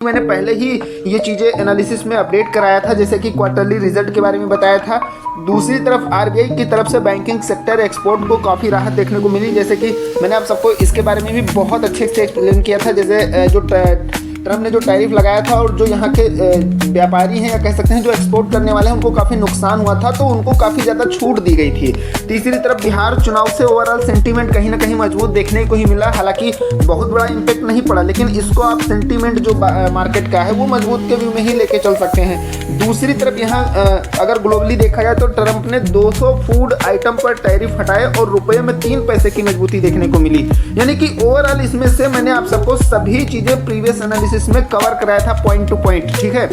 मैंने पहले ही ये चीज़ें एनालिसिस में अपडेट कराया था, जैसे कि क्वार्टरली रिजल्ट के बारे में बताया था। दूसरी तरफ आरबीआई की तरफ से बैंकिंग सेक्टर एक्सपोर्ट को काफ़ी राहत देखने को मिली, जैसे कि मैंने आप सबको इसके बारे में भी बहुत अच्छे से एक्सप्लेन किया था। जैसे जो ट्रम्प ने जो टैरिफ लगाया था और जो यहाँ के व्यापारी हैं या कह सकते हैं जो एक्सपोर्ट करने वाले हैं उनको काफ़ी नुकसान हुआ था, तो उनको काफ़ी ज़्यादा छूट दी गई थी। तीसरी तरफ बिहार चुनाव से ओवरऑल सेंटीमेंट कहीं ना कहीं मजबूत देखने को ही मिला, हालांकि बहुत बड़ा इम्पैक्ट नहीं पड़ा, लेकिन इसको आप सेंटीमेंट जो मार्केट का है वो मजबूत के व्यू में ही लेके चल सकते हैं। दूसरी तरफ यहाँ अगर ग्लोबली देखा जाए तो ट्रम्प ने 200 फूड आइटम पर टैरिफ हटाए और रुपये में 3 पैसे की मजबूती देखने को मिली, यानी कि ओवरऑल इसमें से मैंने आप सबको सभी चीज़ें प्रीवियस एनालिसिस में कवर कराया था पॉइंट टू पॉइंट, ठीक है।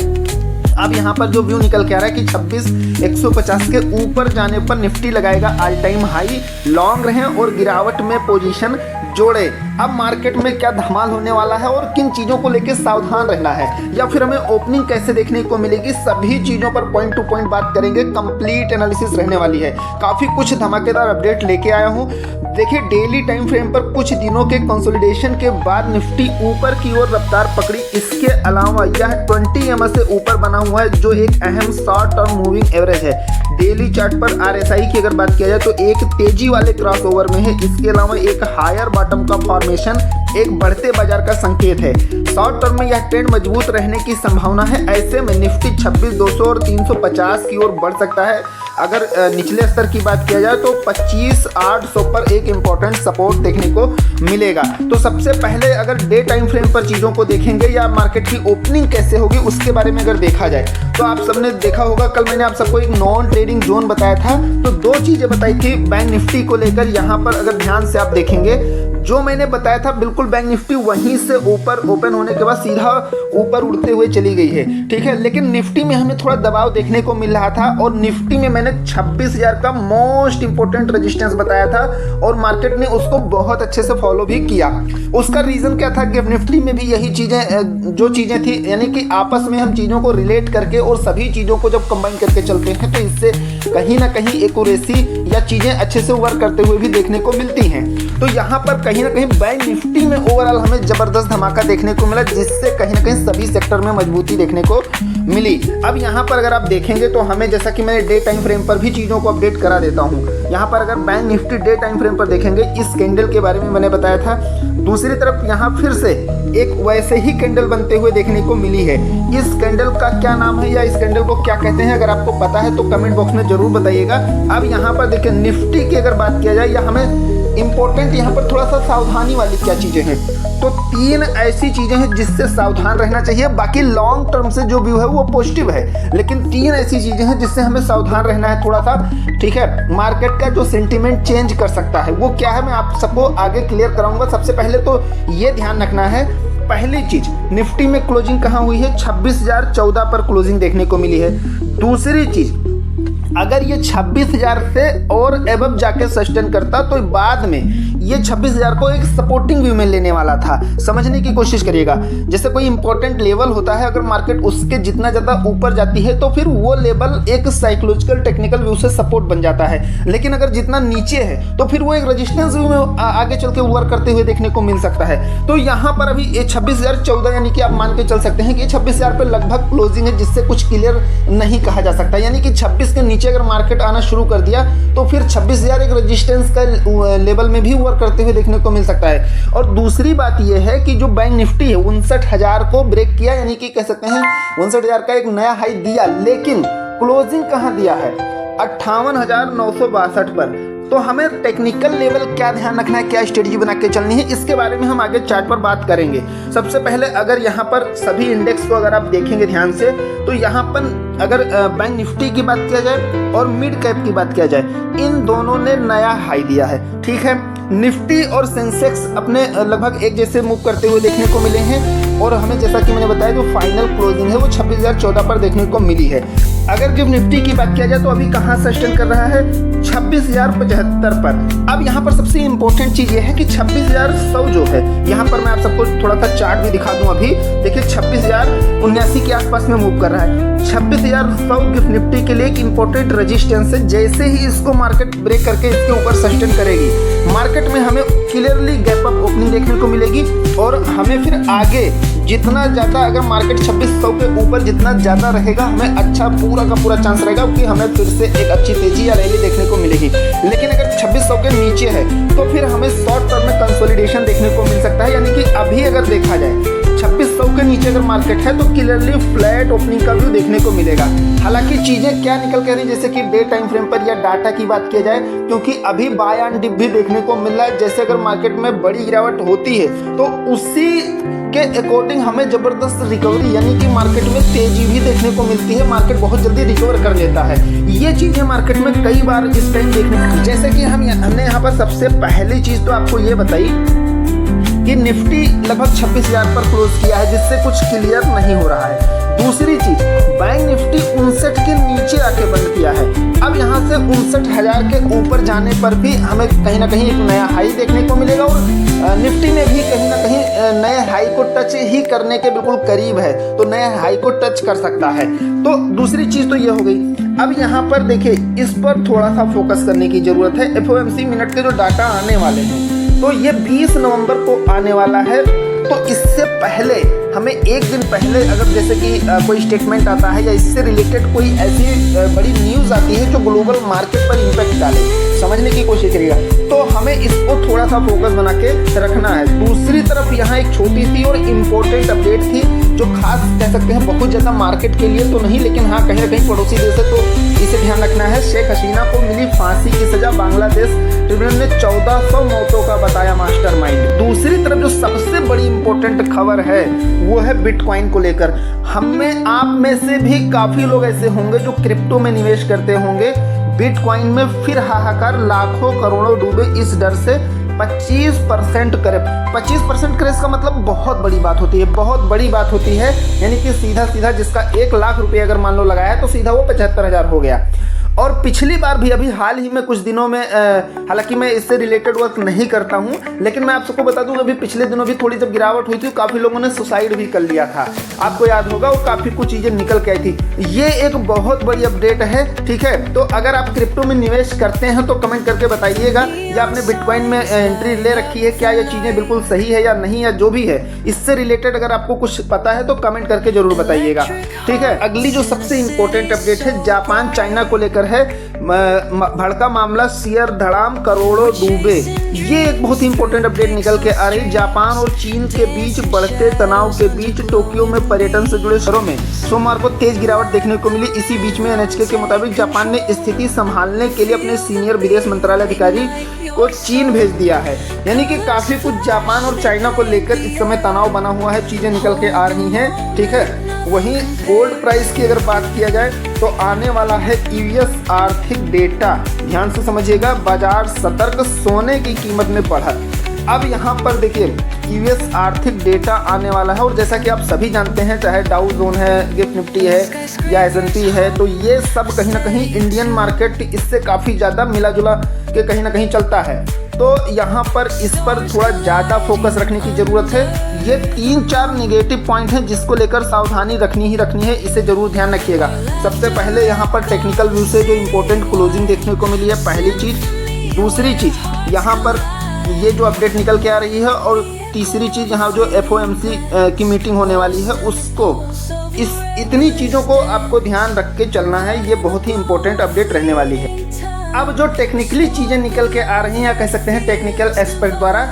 अब यहाँ पर जो व्यू निकल के आ रहा है कि 26,150 के ऊपर जाने पर निफ्टी लगाएगा ऑल टाइम हाई, लॉन्ग रहें और गिरावट में पोजीशन जोड़े। अब मार्केट में क्या धमाल होने वाला है और किन चीज़ों को लेकर सावधान रहना है, या फिर हमें ओपनिंग कैसे देखने को मिलेगी, सभी चीज़ों पर पॉइंट टू पॉइंट बात करेंगे। कंप्लीट एनालिसिस रहने वाली है, काफ़ी कुछ धमाकेदार अपडेट लेके आया हूँ। देखिए डेली टाइम फ्रेम पर कुछ दिनों के कंसोलिडेशन के बाद निफ्टी ऊपर की ओर रफ्तार पकड़ी। इसके अलावा यह 20 EMA से ऊपर बना हुआ है, जो एक अहम शॉर्ट टर्म मूविंग एवरेज है। डेली चार्ट पर RSI की अगर बात किया जाए तो एक तेजी वाले क्रॉसओवर में है। इसके अलावा एक हायर बॉटम का फॉर्मेशन एक बढ़ते बाजार का संकेत है। शॉर्ट टर्म में यह ट्रेंड मजबूत रहने की संभावना है। ऐसे में निफ्टी 26,200 और 350 की ओर बढ़ सकता है। अगर निचले स्तर की बात किया जाए तो 25,800 पर एक इम्पॉर्टेंट सपोर्ट देखने को मिलेगा। तो सबसे पहले अगर डे टाइम फ्रेम पर चीज़ों को देखेंगे या मार्केट की ओपनिंग कैसे होगी उसके बारे में अगर देखा जाए तो आप सबने देखा होगा कल मैंने आप सबको एक नॉन ट्रेडिंग जोन बताया था, तो 2 चीज़ें बताई थी बैंक निफ्टी को लेकर। यहाँ पर अगर ध्यान से आप देखेंगे जो मैंने बताया था बिल्कुल बैंक निफ्टी वहीं से ऊपर ओपन होने के बाद सीधा ऊपर उड़ते हुए चली गई है, ठीक है। लेकिन निफ्टी में हमें थोड़ा दबाव देखने को मिल रहा था और निफ्टी में मैंने 26,000 का मोस्ट इंपोर्टेंट रेजिस्टेंस बताया था और मार्केट ने उसको बहुत अच्छे से फॉलो भी किया। उसका रीज़न क्या था कि निफ्टी में भी यही चीज़ें जो चीज़ें थी, यानी कि आपस में हम चीज़ों को रिलेट करके और सभी चीज़ों को जब कंबाइन करके चलते हैं तो इससे कहीं ना कहीं एक्यूरेसी या चीज़ें अच्छे से वर्क करते हुए भी देखने को मिलती हैं। तो यहाँ पर कहीं ना कहीं बैंक निफ्टी में ओवरऑल हमें जबरदस्त धमाका देखने को मिला, जिससे कहीं ना कहीं सभी सेक्टर में मजबूती देखने को मिली। अब यहाँ पर अगर आप देखेंगे तो हमें, जैसा कि मैंने डे टाइम फ्रेम पर भी चीज़ों को अपडेट करा देता हूँ। यहाँ पर अगर bank Nifty day time frame पर देखेंगे, इस कैंडल के बारे में मैंने बताया था। दूसरी तरफ यहाँ फिर से एक वैसे ही कैंडल बनते हुए देखने को मिली है। इस कैंडल का क्या नाम है या इस कैंडल को क्या कहते हैं, अगर आपको पता है तो कमेंट बॉक्स में जरूर बताइएगा। अब यहाँ पर देखिए निफ्टी की अगर बात किया जाए या हमें इंपॉर्टेंट यहाँ पर थोड़ा सा सावधानी वाली क्या चीज़ें हैं, तो 3 ऐसी चीज़ें हैं जिससे सावधान रहना चाहिए। बाकी लॉन्ग टर्म से जो व्यू है वो पॉजिटिव है, लेकिन 3 ऐसी चीज़ें हैं जिससे हमें सावधान रहना है थोड़ा सा, ठीक है। मार्केट का जो सेंटीमेंट चेंज कर सकता है वो क्या है, मैं आप सबको आगे क्लियर कराऊंगा। सबसे पहले तो ये ध्यान रखना है, पहली चीज़ निफ्टी में क्लोजिंग कहाँ हुई है, 26,014 पर क्लोजिंग देखने को मिली है। दूसरी चीज़, अगर ये 26,000 से और एबव जाके सस्टेन करता तो बाद में ये 26,000 को एक सपोर्टिंग व्यू में लेने वाला था। समझने की कोशिश करिएगा, जैसे कोई इंपॉर्टेंट लेवल होता है, अगर मार्केट उसके जितना ज़्यादा ऊपर जाती है तो फिर वो लेवल एक साइकोलॉजिकल टेक्निकल व्यू से सपोर्ट बन जाता है, लेकिन अगर जितना नीचे है तो फिर वो एक रेजिस्टेंस व्यू में आगे चल के वर्क करते हुए देखने को मिल सकता है। तो यहाँ पर अभी ये 26,014 यानी कि आप मान के चल सकते हैं कि 26,000 पर लगभग क्लोजिंग है, जिससे कुछ क्लियर नहीं कहा जा सकता। यानी कि 26 के नीचे अगर मार्केट आना शुरू कर दिया तो फिर 26,000 एक रेजिस्टेंस का लेवल में भी वर्क करते हुए देखने को मिल सकता है। और दूसरी बात यह है कि जो बैंक निफ्टी है 59,000 को ब्रेक किया, यानी कि कह सकते हैं 59,000 का एक नया हाई दिया, लेकिन क्लोजिंग कहां दिया है, 58,962 पर। तो हमें टेक्निकल लेवल क्या ध्यान रखना है, क्या स्ट्रेटजी बना के चलनी है, इसके बारे में हम आगे चार्ट पर बात करेंगे। सबसे पहले अगर यहाँ पर सभी इंडेक्स को अगर आप देखेंगे ध्यान से तो यहाँ पर अगर बैंक निफ्टी की बात किया जाए और मिड कैप की बात किया जाए, इन दोनों ने नया हाई दिया है, ठीक है। निफ्टी और सेंसेक्स अपने लगभग एक जैसे मूव करते हुए देखने को मिले हैं और हमें जैसा कि मैंने बताया जो फाइनल क्लोजिंग है वो 26,014 पर देखने को मिली है। अगर जब निफ्टी की बात किया जाए तो अभी कहाँ सस्टेन कर रहा है, 26,075 पर। अब यहाँ पर सबसे इंपॉर्टेंट चीज़ ये है कि 26,100 जो है, यहाँ पर मैं आप सबको थोड़ा सा चार्ट भी दिखा दूँ। अभी देखिए 26,000 79 के आसपास में मूव कर रहा है। 26,100 गिफ्ट निफ्टी के लिए एक इंपॉर्टेंट रेजिस्टेंस है। जैसे ही इसको मार्केट ब्रेक करके इसके ऊपर सस्टेन करेगी, मार्केट में हमें क्लियरली गैप अप ओपनिंग देखने को मिलेगी और हमें फिर आगे जितना ज़्यादा, अगर मार्केट 2600 के ऊपर जितना ज़्यादा रहेगा, हमें अच्छा पूरा का पूरा चांस रहेगा कि हमें फिर से एक अच्छी तेजी या रैली देखने को मिलेगी। लेकिन अगर 2600 के नीचे है तो फिर हमें शॉर्ट टर्म में कंसोलिडेशन देखने को मिल सकता है। यानी कि अभी अगर देखा जाए 2600 के नीचे अगर मार्केट है तो क्लियरली फ्लैट ओपनिंग का व्यू देखने को मिलेगा। हालांकि चीजें क्या निकल कर रही है, जैसे कि डे टाइम फ्रेम पर या डाटा की बात किया जाए, क्योंकि अभी बाय एंड डिप भी देखने को मिल रहा है। जैसे अगर मार्केट में बड़ी गिरावट होती है तो उसी के अकॉर्डिंग हमें जबरदस्त रिकवरी यानी कि मार्केट में तेजी भी देखने को मिलती है। मार्केट बहुत जल्दी रिकवर कर लेता है। ये चीजें मार्केट में कई बार इस टाइम देखने को, जैसे कि हमने यहाँ पर सबसे पहली चीज तो आपको ये बताई कि निफ्टी लगभग 26,000 पर क्लोज किया है, जिससे कुछ क्लियर नहीं हो रहा है। दूसरी चीज, बैंक निफ्टी 59 के नीचे आके बंद किया है। अब यहाँ से 59,000 के ऊपर जाने पर भी हमें कहीं ना कहीं एक नया हाई देखने को मिलेगा और निफ्टी में भी कहीं ना कहीं नए हाई को टच ही करने के बिल्कुल करीब है, तो नए हाई को टच कर सकता है। तो दूसरी चीज तो ये हो गई। अब यहाँ पर देखिए, इस पर थोड़ा सा फोकस करने की जरूरत है। FOMC मिनट के जो डाटा आने वाले हैं तो ये 20 नवंबर को आने वाला है। तो इससे पहले हमें एक दिन पहले अगर जैसे कि कोई स्टेटमेंट आता है या इससे रिलेटेड कोई ऐसी बड़ी न्यूज़ आती है जो ग्लोबल मार्केट पर इम्पैक्ट डाले, समझने की कोशिश करिएगा, तो हमें इसको थोड़ा सा फोकस बना के रखना है। दूसरी तरफ यहाँ एक छोटी सी और इम्पोर्टेंट अपडेट थी जो खास कह सकते हैं, बहुत ज़्यादा मार्केट के लिए तो नहीं, लेकिन हाँ कहीं ना कहीं पड़ोसी देश है तो इसे ध्यान रखना है। शेख हसीना को मिली फांसी की सजा, बांग्लादेश ट्रिब्यूनल ने 1400 मौतों का बताया मास्टरमाइंड। दूसरी तरफ जो सबसे बड़ी इंपॉर्टेंट खबर है वो है बिटकॉइन को लेकर। हमें आप में से भी काफ़ी लोग ऐसे होंगे जो क्रिप्टो में निवेश करते होंगे। बिटकॉइन में फिर हाहाकार, लाखों करोड़ों डूबे इस डर से 25% करेक्ट। 25% क्रेज का मतलब बहुत बड़ी बात होती है, बहुत बड़ी बात होती है। यानी कि सीधा सीधा जिसका 1 लाख रुपये अगर मान लो लगाया है तो सीधा वो 75,000 हो गया। और पिछली बार भी अभी हाल ही में कुछ दिनों में, हालांकि मैं इससे रिलेटेड वर्क नहीं करता हूं, लेकिन मैं आप सबको बता दूं अभी पिछले दिनों भी थोड़ी जब गिरावट हुई थी काफ़ी लोगों ने सुसाइड भी कर लिया था। आपको याद होगा, वो काफ़ी कुछ चीज़ें निकल के आई थी। ये एक बहुत बड़ी अपडेट है, ठीक है। तो अगर आप क्रिप्टो में निवेश करते हैं तो कमेंट करके बताइएगा, या आपने बिटकॉइन में एंट्री ले रखी है, क्या ये चीज़ें बिल्कुल सही है या नहीं, या जो भी है इससे रिलेटेड अगर आपको कुछ पता है तो कमेंट करके जरूर बताइएगा, ठीक है। अगली जो सबसे इंपॉर्टेंट अपडेट है जापान चाइना को लेकर है। भड़का मामला, शेयर धड़ाम, करोड़ों डूबे। ये एक बहुत ही इंपॉर्टेंट अपडेट निकल के आ रही। जापान और चीन के बीच बढ़ते तनाव के बीच टोक्यो में पर्यटन से जुड़े शहरों में सोमवार को तेज गिरावट देखने को मिली। इसी बीच में NHK के मुताबिक जापान ने स्थिति संभालने के लिए अपने सीनियर विदेश मंत्रालय अधिकारी को चीन भेज दिया है। यानी कि काफी कुछ जापान और चाइना को लेकर इस समय तनाव बना हुआ है, चीजें निकल के आ रही हैं, ठीक है। वहीं गोल्ड प्राइस की अगर बात किया जाए तो आने वाला है यूएस आर्थिक डेटा, ध्यान से समझिएगा। बाजार सतर्क, सोने की कीमत में बढ़त। अब यहाँ पर देखिए यूएस आर्थिक डेटा आने वाला है और जैसा कि आप सभी जानते हैं, चाहे डाउ जोन है, गिफ्ट निफ्टी है या S&P है, तो ये सब कहीं ना कहीं इंडियन मार्केट इससे काफ़ी ज़्यादा मिला जुला के कहीं ना कहीं चलता है। तो यहाँ पर इस पर थोड़ा ज़्यादा फोकस रखने की ज़रूरत है। ये 3-4 नेगेटिव पॉइंट हैं जिसको लेकर सावधानी रखनी ही रखनी है, इसे ज़रूर ध्यान रखिएगा। सबसे पहले यहाँ पर टेक्निकल व्यू से जो इम्पोर्टेंट क्लोजिंग देखने को मिली है, पहली चीज़। दूसरी चीज़ यहाँ पर ये जो अपडेट निकल के आ रही है, और तीसरी चीज़ यहाँ जो FOMC की मीटिंग होने वाली है उसको, इतनी चीज़ों को आपको ध्यान रख के चलना है। ये बहुत ही इंपॉर्टेंट अपडेट रहने वाली है। अब जो टेक्निकली चीज़ें निकल के आ रही हैं, या कह सकते हैं टेक्निकल एस्पेक्ट द्वारा,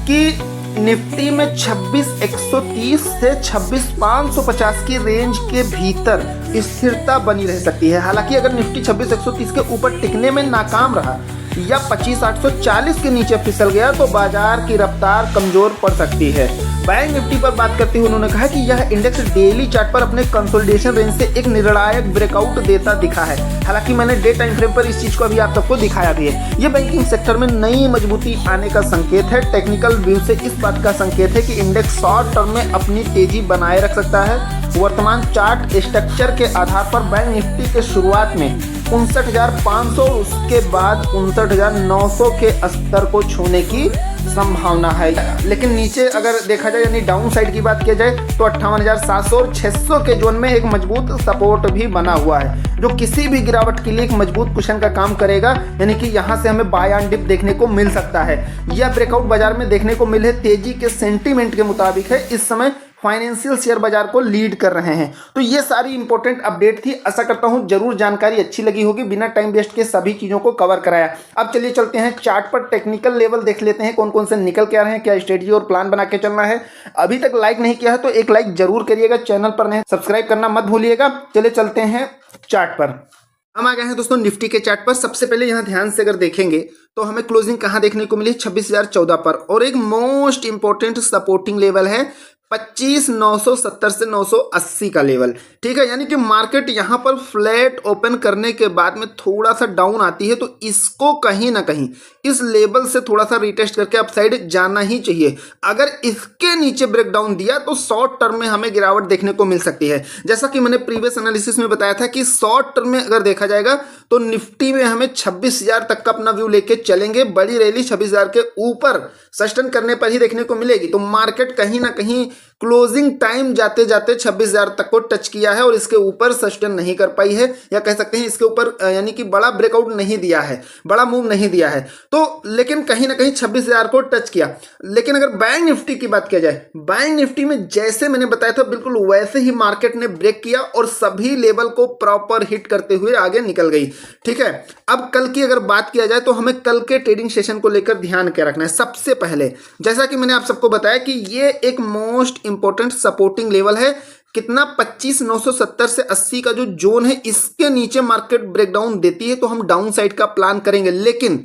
कि निफ्टी में 26,130 से 26,550 की रेंज के भीतर स्थिरता बनी रह सकती है। हालांकि अगर निफ्टी 26,130 के ऊपर टिकने में नाकाम रहा या 25,840 के नीचे फिसल गया तो बाजार की रफ्तार कमजोर पड़ सकती है। बैंक निफ्टी पर बात करते हुए उन्होंने कहा कि यह इंडेक्स डेली चार्ट पर अपने कंसोलिडेशन रेंज से एक निर्णायक ब्रेकआउट देता दिखा है। हालांकि मैंने डे टाइम फ्रेम पर इस चीज़ को अभी आप सबको दिखाया भी है। यह बैंकिंग सेक्टर में नई मजबूती आने का संकेत है। टेक्निकल व्यू से इस बात का संकेत है कि इंडेक्स शॉर्ट टर्म में अपनी तेजी बनाए रख सकता है। वर्तमान चार्ट स्ट्रक्चर के आधार पर बैंक निफ्टी के शुरुआत में 59,500 उसके बाद 59,900 के स्तर को छूने की संभावना है। लेकिन नीचे अगर देखा जाए यानी डाउन साइड की बात किया जाए तो 58,700 और 600 के जोन में एक मजबूत सपोर्ट भी बना हुआ है, जो किसी भी गिरावट के लिए एक मजबूत कुशन का काम करेगा। यानी कि यहाँ से हमें बाय ऑन डिप देखने को मिल सकता है। यह ब्रेकआउट बाजार में देखने को मिले तेजी के सेंटीमेंट के मुताबिक है। इस समय फाइनेंशियल शेयर बाजार को लीड कर रहे हैं। तो ये सारी इंपॉर्टेंट अपडेट थी। आशा करता हूं जरूर जानकारी अच्छी लगी होगी। बिना टाइम वेस्ट के सभी चीजों को कवर कराया। अब चलिए चलते हैं चार्ट पर, टेक्निकल लेवल देख लेते हैं कौन कौन से निकल के आ रहे हैं, क्या स्ट्रेटजी और प्लान बना के चलना है। अभी तक लाइक नहीं किया है तो एक लाइक जरूर करिएगा, चैनल पर नहीं सब्सक्राइब करना मत भूलिएगा। चलिए चलते हैं चार्ट पर। हम आ गए हैं दोस्तों निफ्टी के चार्ट पर। सबसे पहले यहाँ ध्यान से अगर देखेंगे तो हमें क्लोजिंग कहाँ देखने को मिली, 26,014 पर, और एक मोस्ट इंपॉर्टेंट सपोर्टिंग लेवल है 25,970 से 980 का लेवल। ठीक है, यानी कि मार्केट यहाँ पर फ्लैट ओपन करने के बाद में थोड़ा सा डाउन आती है तो इसको कहीं ना कहीं इस लेवल से थोड़ा सा रिटेस्ट करके अपसाइड जाना ही चाहिए। अगर इसके नीचे ब्रेकडाउन दिया तो शॉर्ट टर्म में हमें गिरावट देखने को मिल सकती है। जैसा कि मैंने प्रीवियस एनालिसिस में बताया था कि शॉर्ट टर्म में अगर देखा जाएगा तो निफ्टी में हमें 26,000 तक का अपना व्यू लेके चलेंगे। बड़ी रैली 26,000 के ऊपर सस्टेन करने पर ही देखने को मिलेगी। तो मार्केट कहीं ना कहीं क्लोजिंग टाइम जाते जाते 26,000 तक को टच किया है और इसके ऊपर सस्टेन नहीं कर पाई है, या कह सकते हैं इसके ऊपर यानी कि बड़ा ब्रेकआउट नहीं दिया है, बड़ा मूव नहीं दिया है। तो लेकिन कहीं ना कहीं 26,000 को टच किया। लेकिन अगर बैंक निफ्टी की बात किया जाए, बैंक निफ्टी में जैसे मैंने बताया था बिल्कुल वैसे ही मार्केट ने ब्रेक किया और सभी लेवल को प्रॉपर हिट करते हुए आगे निकल गई। ठीक है, अब कल की अगर बात किया जाए तो हमें कल के ट्रेडिंग सेशन को लेकर ध्यान क्या रखना है। सबसे पहले जैसा कि मैंने आप सबको बताया कि ये एक मोस्ट इंपॉर्टेंट सपोर्टिंग लेवल है। कितना, 25,970 से 80 का जो जोन है, इसके नीचे मार्केट ब्रेकडाउन देती है तो हम डाउन साइड का प्लान करेंगे। लेकिन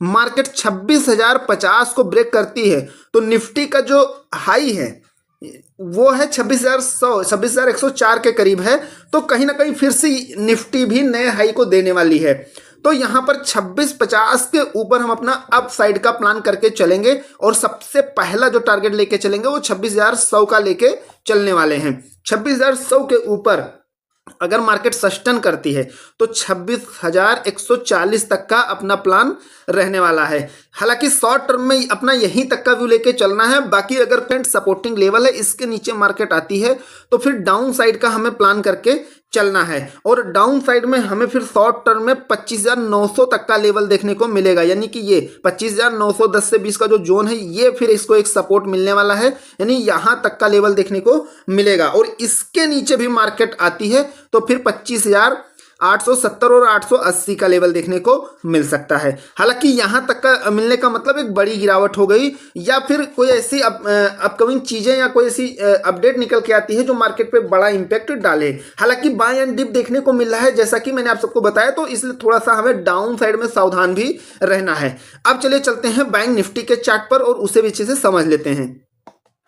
मार्केट 26,050 को ब्रेक करती है तो निफ्टी का जो हाई है वो है 26,104 के करीब है। तो कहीं ना कहीं फिर से निफ्टी भी नए हाई को देने वाली है। तो यहाँ पर 26,50 के ऊपर हम अपना अप साइड का प्लान करके चलेंगे और सबसे पहला जो टारगेट लेके चलेंगे वो 26,100 का लेके चलने वाले हैं। 26,100 के ऊपर अगर मार्केट सस्टेन करती है तो 26,140 तक का अपना प्लान रहने वाला है। हालांकि शॉर्ट टर्म में अपना यहीं तक का व्यू लेके चलना है। बाकी अगर करंट सपोर्टिंग लेवल है इसके नीचे मार्केट आती है तो फिर डाउन साइड का हमें प्लान करके चलना है। और डाउन साइड में हमें फिर शॉर्ट टर्म में 25,900 तक का लेवल देखने को मिलेगा। यानी कि ये 25,910 से 20 का जो जोन है ये फिर इसको एक सपोर्ट मिलने वाला है, यानी यहां तक का लेवल देखने को मिलेगा। और इसके नीचे भी मार्केट आती है तो फिर 25,870 और 880 का लेवल देखने को मिल सकता है। हालांकि यहां तक का मिलने का मतलब एक बड़ी गिरावट हो गई या फिर कोई ऐसी अपकमिंग चीजें या कोई ऐसी अपडेट निकल के आती है जो मार्केट पे बड़ा इंपैक्ट डाले। हालांकि बाय एंड डिप देखने को मिल रहा है जैसा कि मैंने आप सबको बताया, तो इसलिए थोड़ा सा हमें डाउन साइड में सावधान भी रहना है। अब चलिए चलते हैं बैंक निफ्टी के चार्ट पर और उसे भी अच्छे से समझ लेते हैं।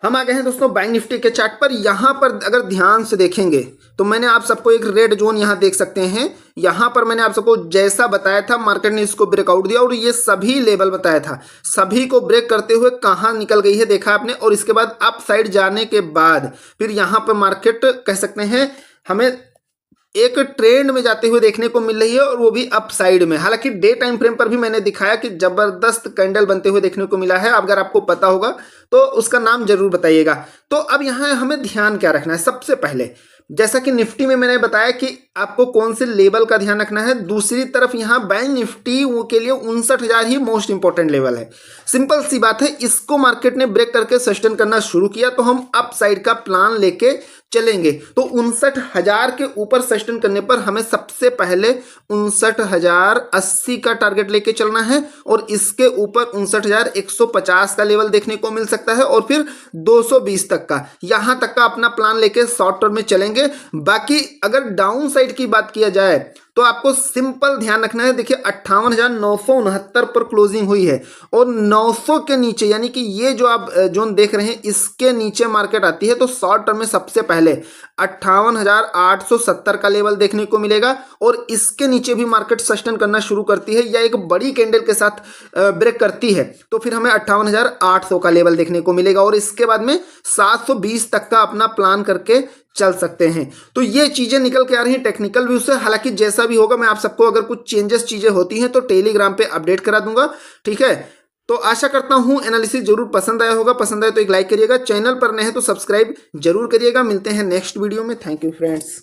हम आ गए हैं दोस्तों बैंक निफ्टी के चार्ट पर। यहाँ पर अगर ध्यान से देखेंगे तो मैंने आप सबको एक रेड जोन यहाँ देख सकते हैं। यहाँ पर मैंने आप सबको जैसा बताया था मार्केट ने इसको ब्रेकआउट दिया और ये सभी लेवल बताया था, सभी को ब्रेक करते हुए कहाँ निकल गई है देखा आपने। और इसके बाद अप साइड जाने के बाद फिर यहाँ पर मार्केट कह सकते हैं हमें एक ट्रेंड में जाते हुए देखने को मिल रही है और वो भी अप साइड में। हालांकि डे टाइम फ्रेम पर भी मैंने दिखाया कि जबरदस्त कैंडल बनते हुए देखने को मिला है। अगर आपको पता होगा तो उसका नाम जरूर बताइएगा। तो अब यहाँ हमें ध्यान क्या रखना है। सबसे पहले जैसा कि निफ्टी में मैंने बताया कि आपको कौन से लेवल का ध्यान रखना है, दूसरी तरफ यहाँ बैंक निफ्टी के लिए 59,000 ही मोस्ट इंपॉर्टेंट लेवल है। सिंपल सी बात है, इसको मार्केट ने ब्रेक करके सस्टेन करना शुरू किया तो हम अप साइड का प्लान लेके चलेंगे। तो 59,000 के ऊपर सस्टेन करने पर हमें सबसे पहले 59,080 का टारगेट लेके चलना है और इसके ऊपर 59,150 का लेवल देखने को मिल सकता है और फिर 220 तक का, यहां तक का अपना प्लान लेके शॉर्ट टर्म में चलेंगे। बाकी अगर डाउन साइड की बात किया जाए तो आपको सिंपल ध्यान रखना है। देखिए 58,969 पर क्लोजिंग हुई है और 900 के नीचे यानी कि ये जो आप जोन देख रहे हैं इसके नीचे मार्केट आती है तो शॉर्ट टर्म में सबसे पहले 58,870 का लेवल देखने को मिलेगा और इसके नीचे भी मार्केट सस्टेन करना शुरू करती है या एक बड़ी कैंडल के साथ ब्रेक करती है तो फिर हमें 58,800 का लेवल देखने को मिलेगा और इसके बाद में 720 तक का अपना प्लान करके चल सकते हैं। तो ये चीजें निकल के आ रही हैं टेक्निकल व्यू से। हालांकि जैसा भी होगा मैं आप सबको अगर कुछ चेंजेस चीजें होती हैं तो टेलीग्राम पे अपडेट करा दूंगा, ठीक है। तो आशा करता हूं एनालिसिस जरूर पसंद आया होगा। पसंद आया तो एक लाइक करिएगा, चैनल पर नए हैं तो सब्सक्राइब जरूर करिएगा। मिलते हैं नेक्स्ट वीडियो में। Thank you friends.